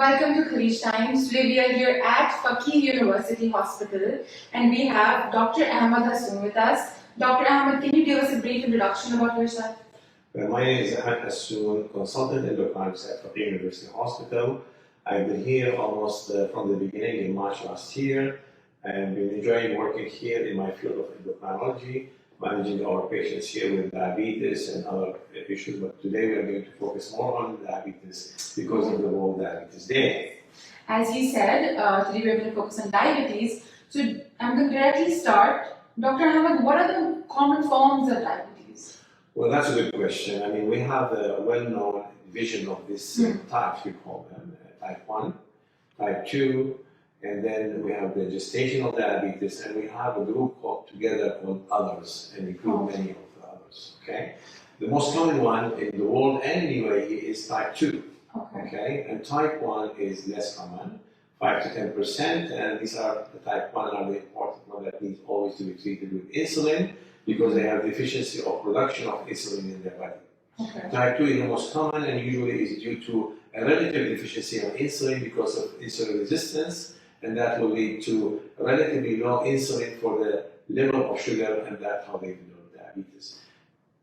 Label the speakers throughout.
Speaker 1: Welcome to Khalij Times. Today we are here at Fakeeh University Hospital and we have Dr. Ahmed Hassoun with us. Dr. Ahmed, can you give us a brief introduction about yourself?
Speaker 2: My name is Ahmed Hassoun, consultant endocrinologist at Fakeeh University Hospital. I've been here almost from the beginning in March last year and been enjoying working here in my field of endocrinology, managing our patients here with diabetes and other issues. But today we are going to focus more on diabetes because of the World Diabetes Day.
Speaker 1: As you said, today we are going to focus on diabetes. So I'm going to directly start. Dr. Ahmed, what are the common forms of diabetes?
Speaker 2: Well, that's a good question. I mean, we have a well-known division of these types, we call them, type 1, type 2, and then we have the gestational diabetes, and we have a group called together called others, and include many of the others, okay? The most common one in the world and in UAE is type 2, okay? And type 1 is less common, 5 to 10%, and these are the type 1 are the important one that needs always to be treated with insulin because they have deficiency of production of insulin in their body. Type 2 is the most common and usually is due to a relative deficiency of insulin because of insulin resistance, and that will lead to relatively low insulin for the level of sugar, and that's how they develop diabetes.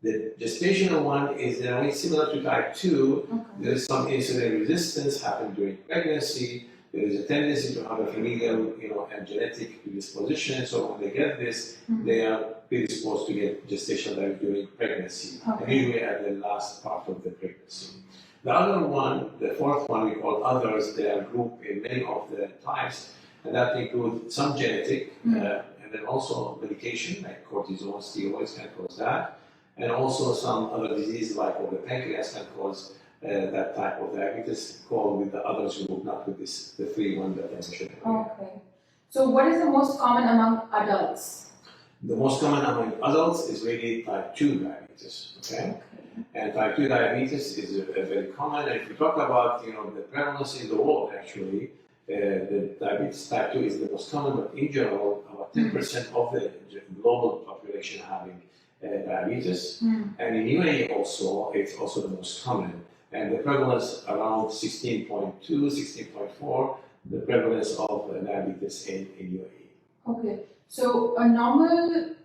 Speaker 2: The gestational one is similar to type 2. There is some insulin resistance happen during pregnancy. There is a tendency to have a familial, and genetic predisposition. So when they get this, they are predisposed to get gestational diabetes during pregnancy, and usually at the last part of the pregnancy. The other one, the fourth one, we call others. They are grouped in many of the types, and that includes some genetic, and then also medication like cortisone, steroids can cause that, and also some other diseases like the pancreas can cause that type of diabetes, called with the others group, not with this, the three ones that I mentioned.
Speaker 1: Okay. So what is the most common among adults?
Speaker 2: The most common among adults is really type 2 diabetes, okay? And type 2 diabetes is very common, and if we talk about the prevalence in the world, actually, the diabetes type 2 is the most common, but in general, about 10% of the global population having diabetes. And in UAE also, it's also the most common. And the prevalence around 16.2, 16.4, the prevalence of diabetes in UAE.
Speaker 1: Okay, so a normal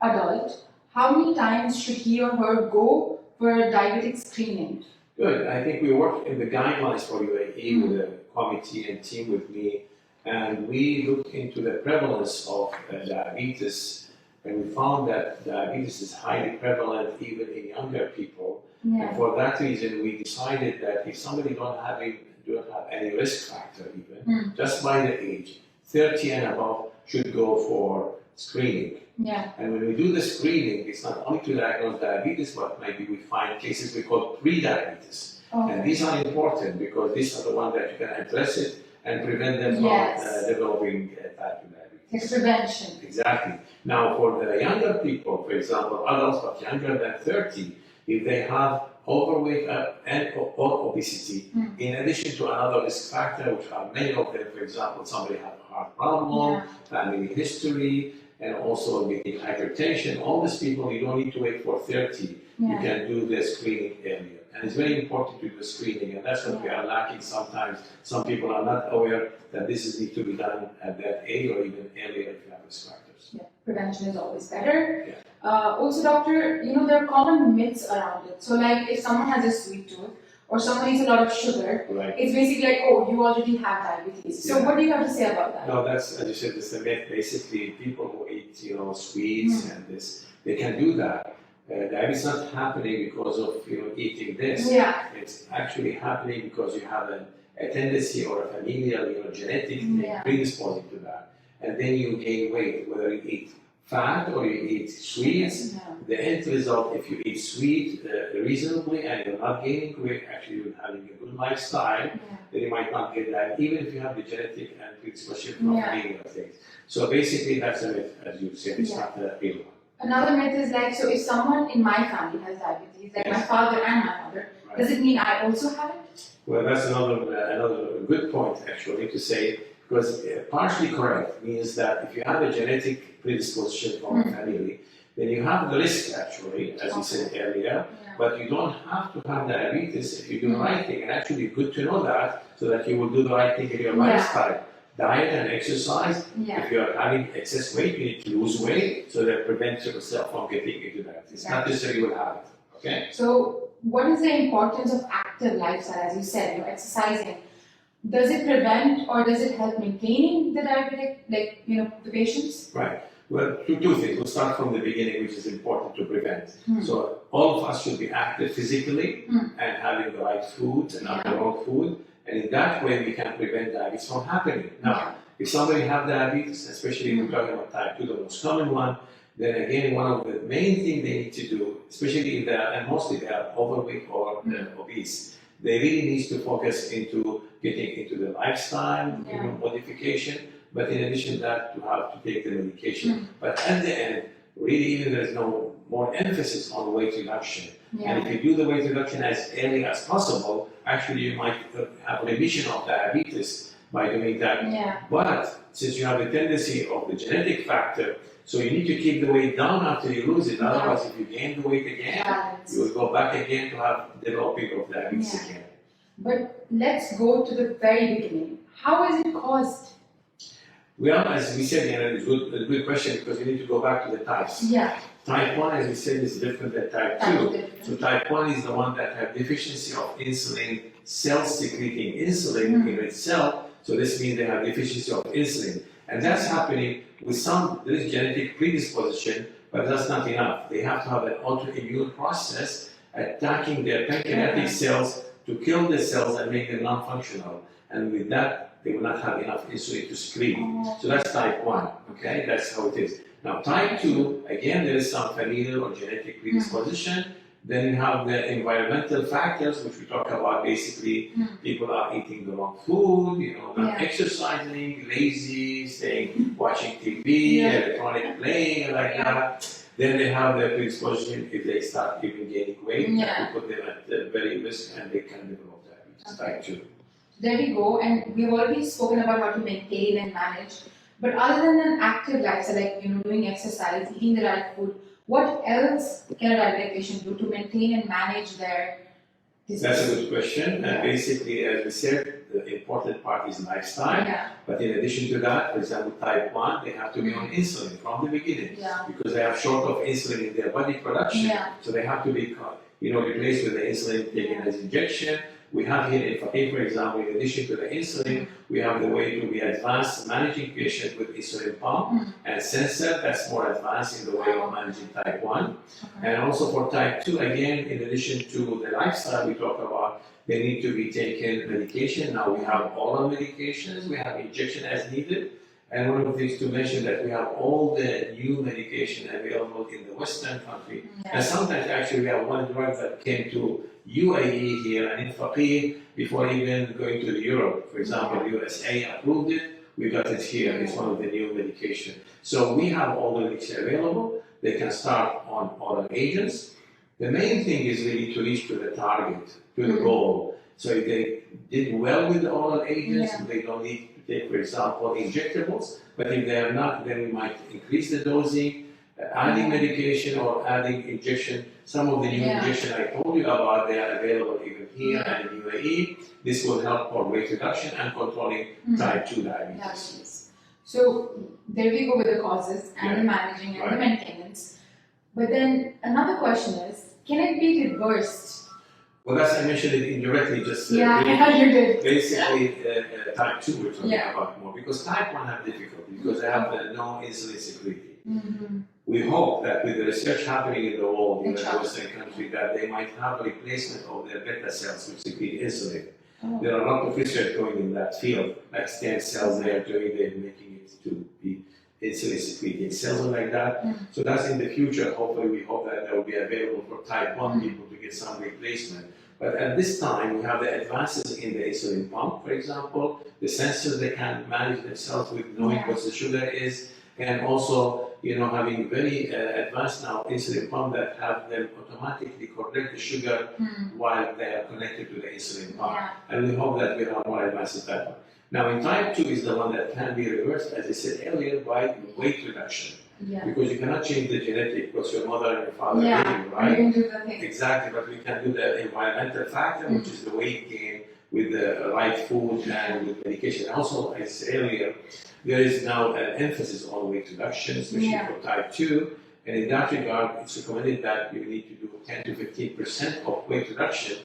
Speaker 1: adult, how many times should he or her go for diabetic screening?
Speaker 2: Good. I think we work in the guidelines for UAE with a committee and team with me, and we looked into the prevalence of diabetes, and we found that diabetes is highly prevalent even in younger people. And for that reason, we decided that if somebody don't have any risk factor even, just by the age, 30 and above should go for screening. And when we do the screening, it's not only to diagnose diabetes, but maybe we find cases we call pre-diabetes. And these are important because these are the ones that you can address it and prevent them from developing type 2 diabetes.
Speaker 1: It's prevention.
Speaker 2: Exactly. Now, for the younger people, for example, adults but younger than 30, if they have overweight or obesity, in addition to another risk factor, which are many of them, for example, somebody have a heart problem, family history, and also getting hypertension, all these people, you don't need to wait for 30. You can do the screening earlier. And it's very important to do the screening, and that's what we are lacking sometimes. Some people are not aware that this needs to be done at that age or even earlier if you have risk factors.
Speaker 1: Prevention is always better. Also, doctor, there are common myths around it. So like if someone has a sweet tooth or someone eats a lot of sugar, it's basically like, oh, you already have diabetes. So what do you have to say about that?
Speaker 2: No, that's, as you said, it's a myth. Basically, people who eat, sweets and this, they can do that. Diabetes is not happening because of, eating this. It's actually happening because you have a tendency or a familial, genetic thing predisposing to that. And then you gain weight, whether you eat fat or you eat sweets. The end result, if you eat sweet reasonably and you're not gaining weight, actually you're having a good lifestyle, then you might not get that, even if you have the genetic and predisposition from familial things. So basically, that's a myth, as you said, it's not a real one.
Speaker 1: Another myth is like, so if someone in my family has diabetes, like my father and my mother, does it mean I also have it?
Speaker 2: Well, that's another good point, actually, to say, because partially correct means that if you have a genetic predisposition from a family, then you have the risk, actually, as you said earlier, But you don't have to have diabetes if you do the right thing. And actually, good to know that so that you will do the right thing in your lifestyle. Diet and exercise. If you are having excess weight, you need to lose weight so that prevents yourself from getting into diabetes. Not necessarily you will have it. Okay.
Speaker 1: So, what is the importance of active lifestyle, as you said, exercising? Does it prevent or does it help maintaining the diabetic, the patients?
Speaker 2: Right. Well, two things. We'll start from the beginning, which is important to prevent. So all of us should be active physically and having the right food and our own food. And in that way, we can prevent diabetes from happening. Now, if somebody have diabetes, especially if we're talking about type 2, the most common one, then again, one of the main things they need to do, especially if they are, and mostly they are overweight or obese, they really need to focus into getting into the lifestyle modification, but in addition to that, to have to take the medication. But at the end, really, even there is no more emphasis on weight reduction. And if you do the weight reduction as early as possible, actually you might have remission of diabetes by doing that. But since you have a tendency of the genetic factor, so you need to keep the weight down after you lose it. Otherwise, if you gain the weight again, you will go back again to have developing of diabetes again.
Speaker 1: But let's go to the very beginning. How is it caused?
Speaker 2: Well, as we said, it's a good question because we need to go back to the types. Type 1, as we said, is different than type 2. So type 1 is the one that have deficiency of insulin, cells secreting insulin in itself. So this means they have deficiency of insulin. And that's happening with some, there is genetic predisposition, but that's not enough. They have to have an autoimmune process attacking their pancreatic cells to kill the cells and make them non-functional. And with that, they will not have enough insulin to secrete. So that's type 1, okay? That's how it is. Now, type 2, again, there is some familial or genetic predisposition. Then you have the environmental factors, which we talk about. Basically, people are eating the wrong food, not exercising, lazy, staying, watching TV, electronic playing, like that. Then they have the predisposition if they start even gaining weight, that will put them at the very risk and they can develop diabetes type 2.
Speaker 1: There we go, and we've already spoken about how to maintain and manage. But other than an active lifestyle, like doing exercise, eating the right food, what else can a diabetic patient do to maintain and manage their disease?
Speaker 2: That's a good question. And basically, as we said, the important part is lifestyle. But in addition to that, for example, type 1, they have to be on insulin from the beginning because they have short of insulin in their body production. So they have to be replaced with the insulin taken as injection. We have here in Fakeeh, for example, in addition to the insulin, we have the way to be advanced managing patients with insulin pump and sensor. That's more advanced in the way of managing type 1. And also for type 2, again, in addition to the lifestyle we talk about, they need to be taking medication. Now we have oral medications, we have injection as needed. And one of the things to mention that we have all the new medication available in the Western country. And sometimes actually we have one drug that came to UAE here and in Fakeeh before even going to Europe. For example, USA approved it, we got it here. It's one of the new medication. So we have all the medication available. They can start on oral agents. The main thing is really to reach to the target, to the goal. So if they did well with the oral agents, they don't need to take, for example, injectables. But if they are not, then we might increase the dosing, adding medication or adding injection. Some of the new injection I told you about, they are available even here and in UAE. This will help for weight reduction and controlling type 2 diabetes.
Speaker 1: So there we go with the causes and the managing and the maintenance. But then another question is, can it be reversed?
Speaker 2: Well, that's, I mentioned it indirectly, just
Speaker 1: you did.
Speaker 2: Basically type 2 we're talking about more, because type 1 have difficulty because they have no insulin secreting. We hope that with the research happening in the world, in the Western country, that they might have a replacement of their beta cells which secrete insulin. There are a lot of research going in that field, like stem cells they are doing, they're making it to be insulin secreting cells and like that. So that's in the future. Hopefully, we hope that that will be available for type 1 people to get some replacement. But at this time, we have the advances in the insulin pump, for example, the sensors they can manage themselves with knowing what the sugar is, and also having very advanced now insulin pump that have them automatically correct the sugar while they are connected to the insulin pump. And we hope that we have more advanced in that one. Now in type 2 is the one that can be reversed, as I said earlier, by weight reduction.
Speaker 1: Yeah.
Speaker 2: Because you cannot change the genetic because your mother and your father gave you,
Speaker 1: We
Speaker 2: right?
Speaker 1: can do the thing.
Speaker 2: Exactly, but we can do the environmental factor, which is the weight gain with the right food and with medication. Also, as I said earlier, there is now an emphasis on weight reduction, especially for type 2. And in that regard, it's recommended that you need to do 10 to 15% of weight reduction,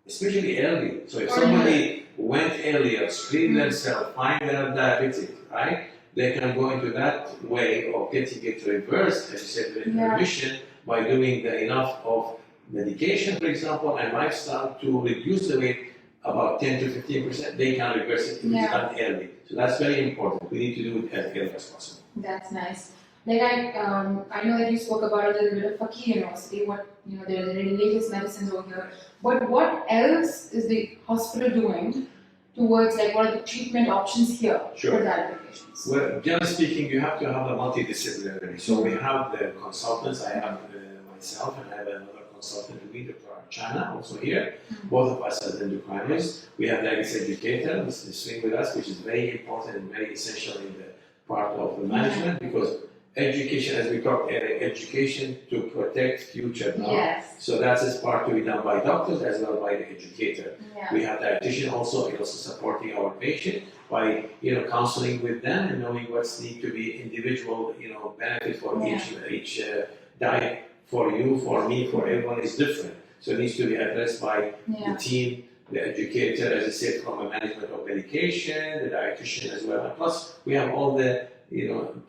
Speaker 2: especially early. So if somebody went earlier, screened themselves, find they're diabetic, right? They can go into that way of getting it reversed, as you said, remission, by doing enough of medication, for example, and lifestyle to reduce the weight about 10 to 15%. They can reverse it if it's done early. So that's very important. We need to do it as early as possible.
Speaker 1: That's nice. Like I know that you spoke about a little bit of Fakeeh University. There are the latest medicines over here. But what else is the hospital doing towards what are the treatment options here for diabetic patients?
Speaker 2: Well, generally speaking, you have to have a multidisciplinary. So we have the consultants. I have myself, and I have another consultant with me, Dr. China, also here. Both of us as endocrinologists. We have diabetes educator, Mr. Swing with us, which is very important and very essential in the part of the management because education, as we talked earlier, education to protect future now.
Speaker 1: Yes.
Speaker 2: So that's as part to be done by doctors as well by the educator.
Speaker 1: Yeah.
Speaker 2: We have dietitian also supporting our patient by counseling with them and knowing what's need to be individual benefit for each diet for you, for me, for everyone is different. So it needs to be addressed by the team, the educator, as I said, from a management of medication, the dietitian as well. And plus, we have all the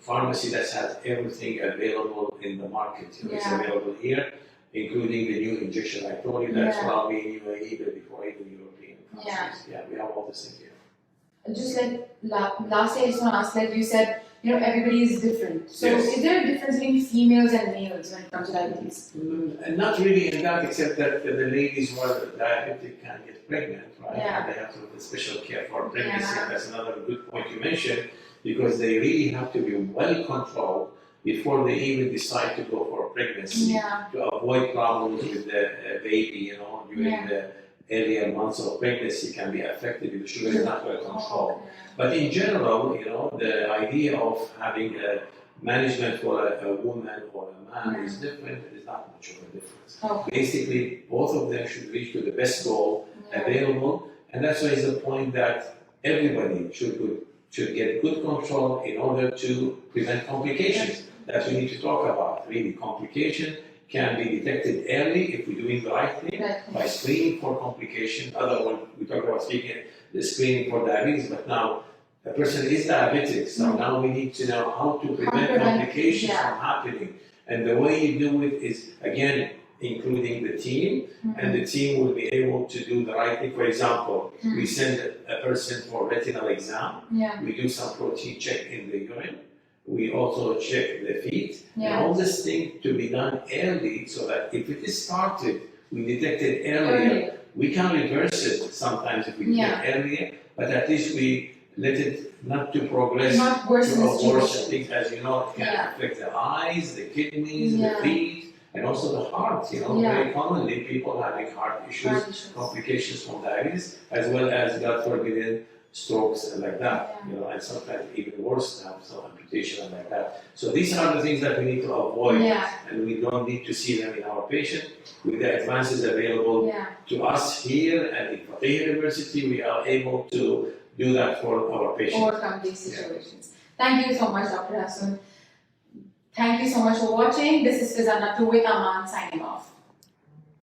Speaker 2: pharmacy that has everything available in the market. It's available here, including the new injection I told you that's probably in UAE but before even European countries. Yeah, we have all this in here.
Speaker 1: Just lastly, I just want to ask, you said, everybody is different. So is there a difference between females and males when it comes to diabetes?
Speaker 2: Not really in that, except that the ladies who are diabetic can get pregnant, right? And they have to have special care for pregnancy. And that's another good point you mentioned, because they really have to be well controlled before they even decide to go for pregnancy to avoid problems with the baby, during the earlier months of pregnancy can be affected if the sugar is not well controlled. But in general, the idea of having a management for a woman or a man is different. There's not much of a difference. Basically, both of them should reach to the best goal available, and that's why it's the point that everybody should get good control in order to prevent complications that we need to talk about. Really, complication can be detected early if we're doing the right thing by screening for complication. Otherwise, we talk about the screening for diabetes, but now the person is diabetic, so now we need to know how to prevent complications from happening. And the way you do it is, again, including the team, and the team will be able to do the right thing. For example, we send a person for retinal exam. We do some protein check in the urine. We also check the feet. And all this thing to be done early so that if it is started, we detect it earlier. We can reverse it sometimes if we get earlier, but at least we let it not to progress
Speaker 1: not worse
Speaker 2: to a worse thing. As you know, it can affect the eyes, the kidneys, the feet, and also the heart. Very commonly people having heart issues, complications from diabetes, as well as, God forbid, strokes and like that. And sometimes even worse, to have some amputation and like that. So these are the things that we need to avoid, and we don't need to see them in our patient. With the advances available to us here and in Fakeeh University, we are able to do that for our patients.
Speaker 1: Overcome these situations. Thank you so much, Dr. Hassoun. Thank you so much for watching. This is Fizana with Aman signing off.